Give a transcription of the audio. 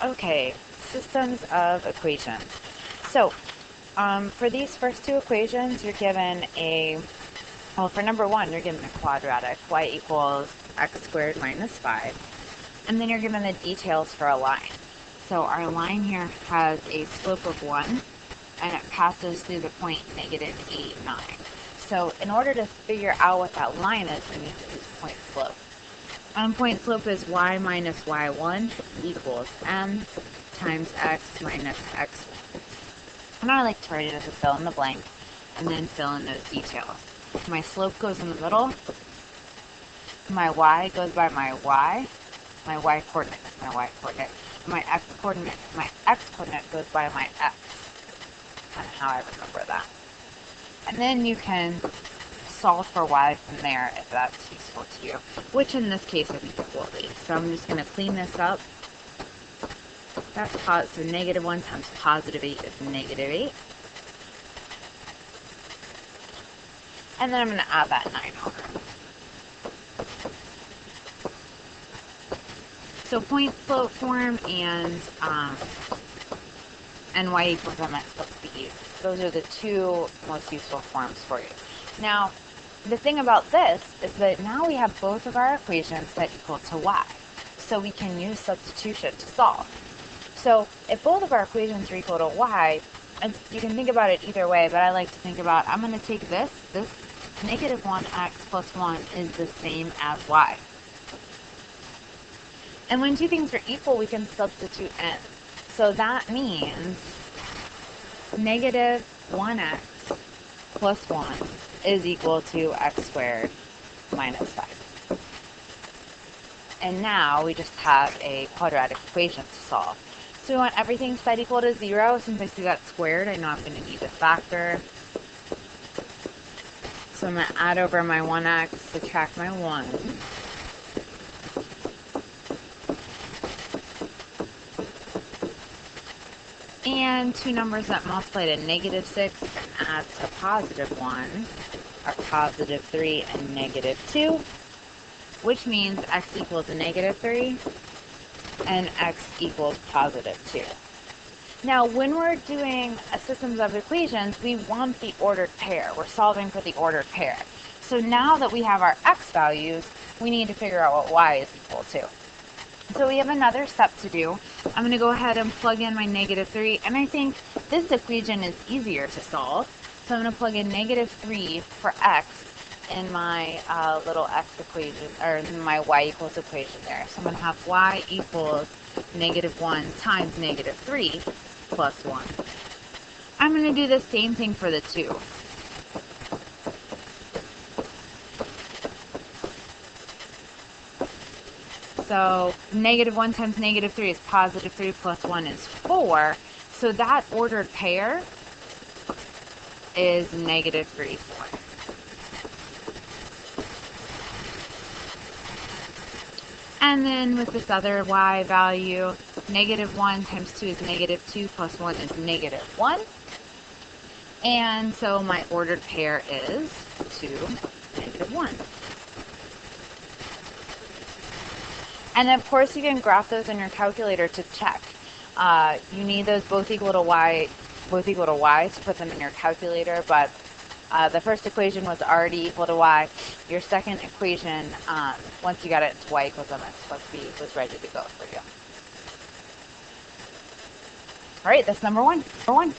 Okay, systems of equations. So, for these first two equations, you're given for number one, you're given a quadratic, y equals x squared minus 5. And then you're given the details for a line. So our line here has a slope of 1, and it passes through the point -8, 9. So in order to figure out what that line is, we need to use point slope. Point slope is y minus y1 equals m times x minus x1. And I like to write it as a fill in the blank and then fill in those details. My slope goes in the middle. My y goes by my y coordinate, My x coordinate goes by my x. Kind of how I remember that. And then you can solve for y from there if that's useful to you, which in this case I think it will be. So I'm just going to clean this up. That's so -1 times +8 is -8. And then I'm going to add that 9 over. So point slope form and y equals mx plus b. Those are the two most useful forms for you. Now, the thing about this is that now we have both of our equations set equal to y. So we can use substitution to solve. So if both of our equations are equal to y, and you can think about it either way, but I like to think about, I'm going to take this -1x plus 1 is the same as y. And when two things are equal, we can substitute in. So that means -1x plus 1 is equal to x squared minus 5. And now we just have a quadratic equation to solve. So we want everything set equal to 0. Since I see that squared, I know I'm going to need a factor. So I'm going to add over my 1x, subtract my 1. And two numbers that multiply to -6 and add to +1 are +3 and -2, which means x equals -3 and x equals +2. Now, when we're doing a systems of equations, we want the ordered pair. We're solving for the ordered pair. So now that we have our x values, we need to figure out what y is equal to. So we have another step to do. I'm going to go ahead and plug in my -3, and I think this equation is easier to solve. So I'm going to plug in -3 for x in my little x equation, or in my y equals equation there. So I'm going to have y equals -1 times -3 plus 1. I'm going to do the same thing for the 2. So -1 times -3 is +3 plus 1 is 4. So that ordered pair is -3, 4. And then with this other y value, -1 times 2 is -2 plus 1 is -1. And so my ordered pair is 2, -1. And of course, you can graph those in your calculator to check. You need those both equal to y to put them in your calculator, but the first equation was already equal to y. Your second equation, once you got it to y equals mx plus b, was ready to go for you. All right, that's number one.